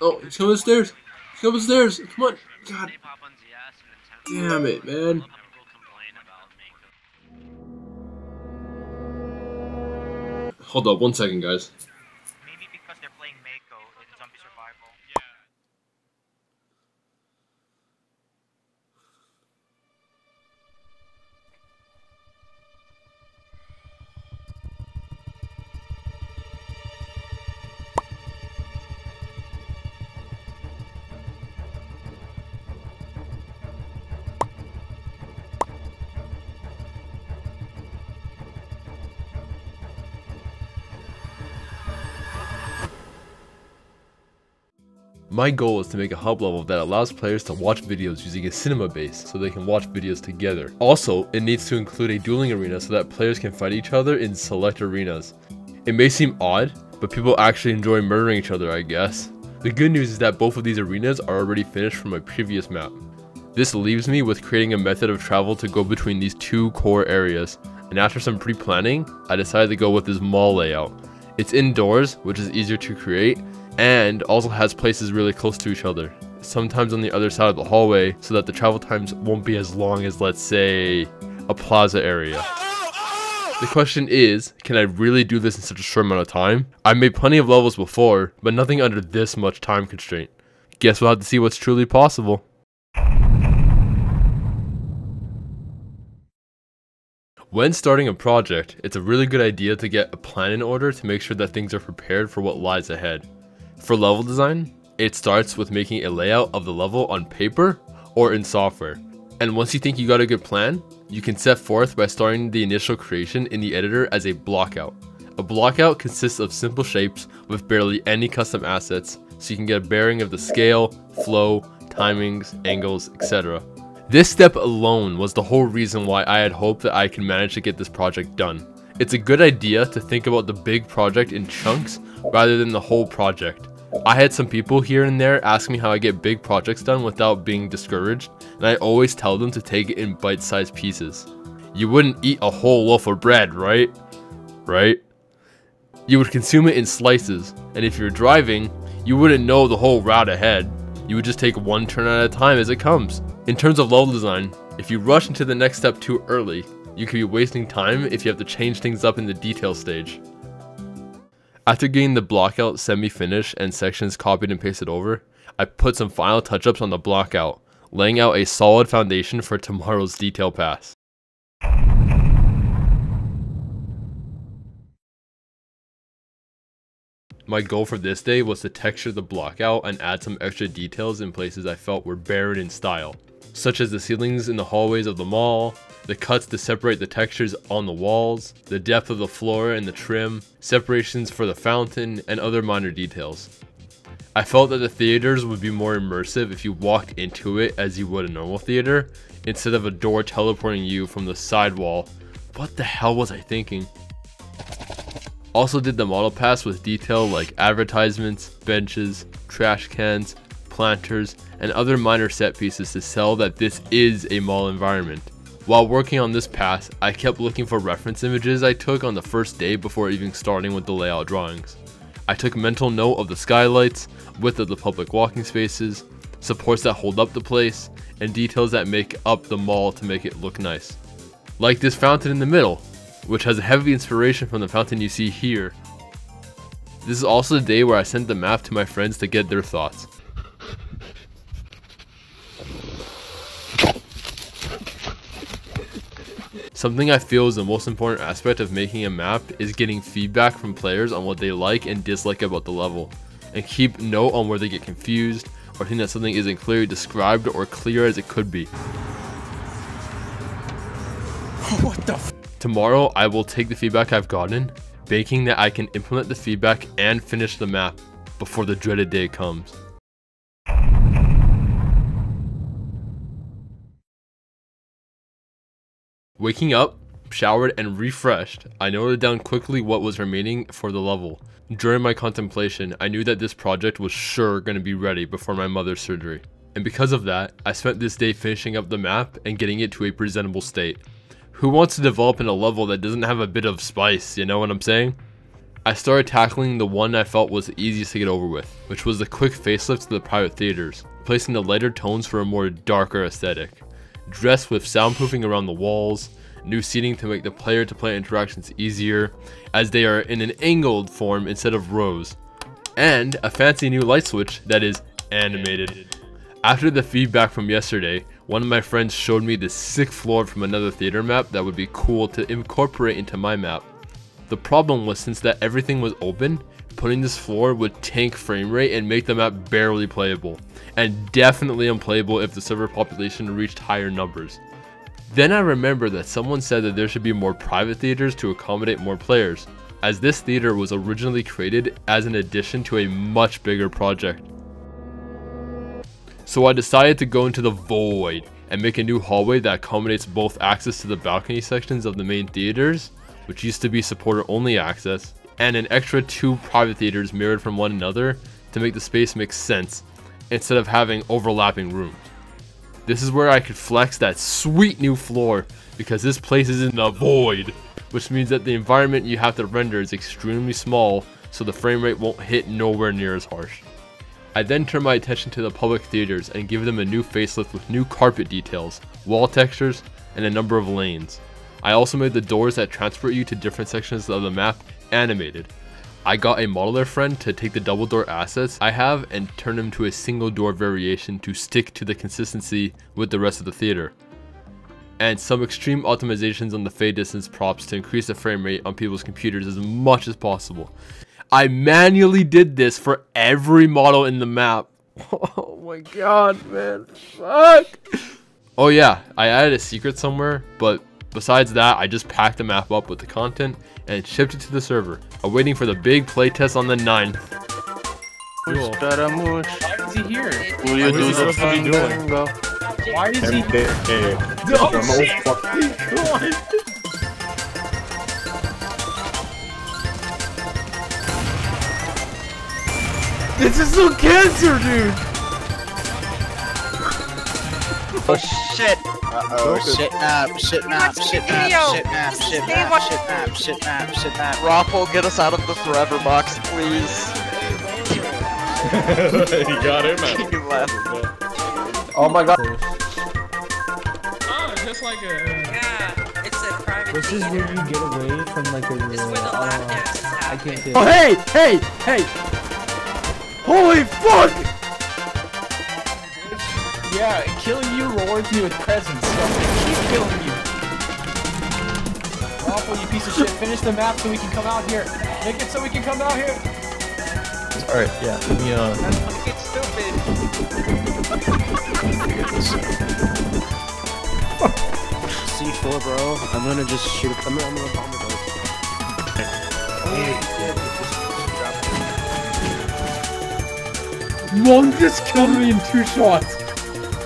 Oh, he's coming upstairs. He's coming upstairs. Come on. God. Damn it, man. Hold up 1 second, guys. Maybe because they're playing Mako in Zombie Survival. My goal is to make a hub level that allows players to watch videos using a cinema base so they can watch videos together. Also, it needs to include a dueling arena so that players can fight each other in select arenas. It may seem odd, but people actually enjoy murdering each other, I guess. The good news is that both of these arenas are already finished from my previous map. This leaves me with creating a method of travel to go between these two core areas, and after some pre-planning, I decided to go with this mall layout. It's indoors, which is easier to create, and also has places really close to each other, sometimes on the other side of the hallway, so that the travel times won't be as long as, let's say, a plaza area. The question is, can I really do this in such a short amount of time? I've made plenty of levels before, but nothing under this much time constraint. Guess we'll have to see what's truly possible. When starting a project, it's a really good idea to get a plan in order to make sure that things are prepared for what lies ahead. For level design, it starts with making a layout of the level on paper or in software. And once you think you got a good plan, you can set forth by starting the initial creation in the editor as a blockout. A blockout consists of simple shapes with barely any custom assets, so you can get a bearing of the scale, flow, timings, angles, etc. This step alone was the whole reason why I had hoped that I could manage to get this project done. It's a good idea to think about the big project in chunks rather than the whole project. I had some people here and there ask me how I get big projects done without being discouraged, and I always tell them to take it in bite-sized pieces. You wouldn't eat a whole loaf of bread, right? You would consume it in slices, and if you're driving, you wouldn't know the whole route ahead. You would just take one turn at a time as it comes. In terms of level design, if you rush into the next step too early, you could be wasting time if you have to change things up in the detail stage. After getting the blockout semi-finished and sections copied and pasted over, I put some final touch-ups on the blockout, laying out a solid foundation for tomorrow's detail pass. My goal for this day was to texture the blockout and add some extra details in places I felt were buried in style, such as the ceilings in the hallways of the mall, the cuts to separate the textures on the walls, the depth of the floor and the trim, separations for the fountain, and other minor details. I felt that the theaters would be more immersive if you walked into it as you would a normal theater, instead of a door teleporting you from the side wall. What the hell was I thinking? Also did the model pass with detail like advertisements, benches, trash cans, planters, and other minor set pieces to sell that this is a mall environment. While working on this pass, I kept looking for reference images I took on the first day before even starting with the layout drawings. I took mental note of the skylights, width of the public walking spaces, supports that hold up the place, and details that make up the mall to make it look nice. Like this fountain in the middle, which has a heavy inspiration from the fountain you see here. This is also the day where I sent the map to my friends to get their thoughts. Something I feel is the most important aspect of making a map is getting feedback from players on what they like and dislike about the level, and keep note on where they get confused or think that something isn't clearly described or clear as it could be. What the f? Tomorrow I will take the feedback I've gotten, banking that I can implement the feedback and finish the map before the dreaded day comes. Waking up, showered, and refreshed, I noted down quickly what was remaining for the level. During my contemplation, I knew that this project was sure going to be ready before my mother's surgery. And because of that, I spent this day finishing up the map and getting it to a presentable state. Who wants to develop in a level that doesn't have a bit of spice, you know what I'm saying? I started tackling the one I felt was the easiest to get over with, which was the quick facelift to the private theaters, placing the lighter tones for a more darker aesthetic, dressed with soundproofing around the walls, new seating to make the player-to-player interactions easier, as they are in an angled form instead of rows, and a fancy new light switch that is animated. After the feedback from yesterday, one of my friends showed me this sick floor from another theater map that would be cool to incorporate into my map. The problem was, since that everything was open, putting this floor would tank frame rate and make the map barely playable, and definitely unplayable if the server population reached higher numbers. Then I remember that someone said that there should be more private theaters to accommodate more players, as this theater was originally created as an addition to a much bigger project. So I decided to go into the void and make a new hallway that accommodates both access to the balcony sections of the main theaters, which used to be supporter only access, and an extra 2 private theaters mirrored from one another to make the space make sense instead of having overlapping rooms. This is where I could flex that sweet new floor, because this place is in the void, which means that the environment you have to render is extremely small, so the frame rate won't hit nowhere near as harsh. I then turn my attention to the public theaters and give them a new facelift with new carpet details, wall textures, and a number of lanes. I also made the doors that transport you to different sections of the map animated. I got a modeler friend to take the double door assets I have and turn them to a single door variation to stick to the consistency with the rest of the theater. And some extreme optimizations on the fade distance props to increase the frame rate on people's computers as much as possible. I manually did this for every model in the map. Oh my god, man. Fuck. Oh yeah, I added a secret somewhere, but besides that, I just packed the map up with the content and shipped it to the server, awaiting for the big playtest on the 9th. Cool. Why is he here? What are you supposed to be doing, bro? Why is he here? Oh shit! Come on! This is so cancer, dude! Oh shit! Shit map, shit map, shit map, shit map, shit map, shit map, shit map, shit map. Raffle, get us out of the forever box, please. He got him out. He left. Oh my god. Oh, just like a... Yeah, it's a private This is theater. where you get away from like a... This is where the lap dances I happen. can't do Oh hey! Hey! Hey! Holy fuck! Yeah, killing you rewards me with presents. So keep killing you. Awful, you piece of shit. Finish the map so we can come out here. Make it so we can come out here. Alright, yeah, let me That's fucking stupid. C4, bro. I'm gonna just shoot. I'm gonna bomb it. Mom just killed me in 2 shots.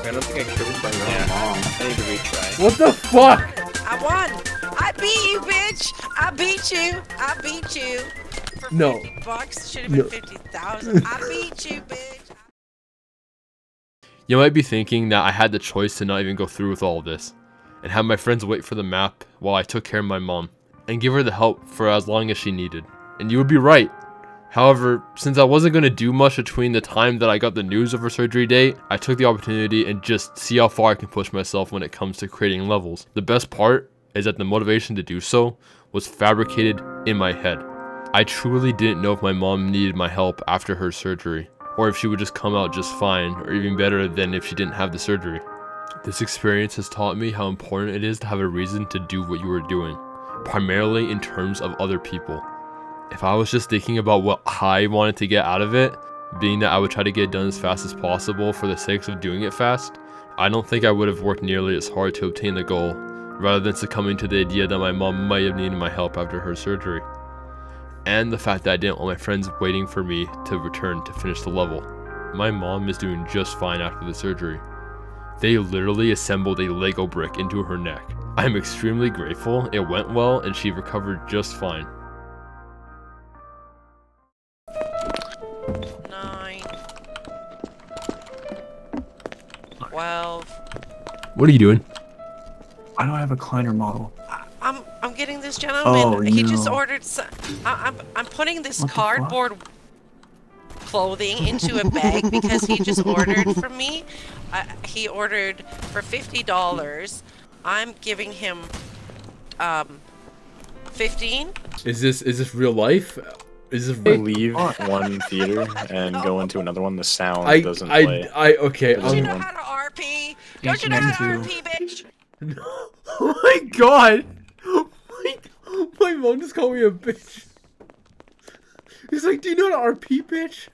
I don't think I killed my mom. I need to retry. What the fuck? I won! I beat you, bitch! I beat you! I beat you! For No. $50 should have been 50,000. I beat you, bitch! You might be thinking that I had the choice to not even go through with all of this, and have my friends wait for the map while I took care of my mom, and give her the help for as long as she needed. And you would be right. However, since I wasn't going to do much between the time that I got the news of her surgery date, I took the opportunity and just see how far I can push myself when it comes to creating levels. The best part is that the motivation to do so was fabricated in my head. I truly didn't know if my mom needed my help after her surgery, or if she would just come out just fine, or even better than if she didn't have the surgery. This experience has taught me how important it is to have a reason to do what you are doing, primarily in terms of other people. If I was just thinking about what I wanted to get out of it, being that I would try to get it done as fast as possible for the sake of doing it fast, I don't think I would have worked nearly as hard to obtain the goal, rather than succumbing to the idea that my mom might have needed my help after her surgery. And the fact that I didn't want my friends waiting for me to return to finish the level. My mom is doing just fine after the surgery. They literally assembled a Lego brick into her neck. I am extremely grateful it went well and she recovered just fine. 9, 12. What are you doing? I don't have a Kleiner model. I'm getting this gentleman. Oh, He just no. ordered some. I'm putting this cardboard clothing into a bag because he just ordered from me. He ordered for $50. I'm giving him 15. Is this real life? Is this real? Leave one theater and go into another one. The sound doesn't I play. okay. Don't you know how to RP? Don't you know how to RP, bitch? Oh my god! My mom just called me a bitch. He's like, do you know how to RP, bitch?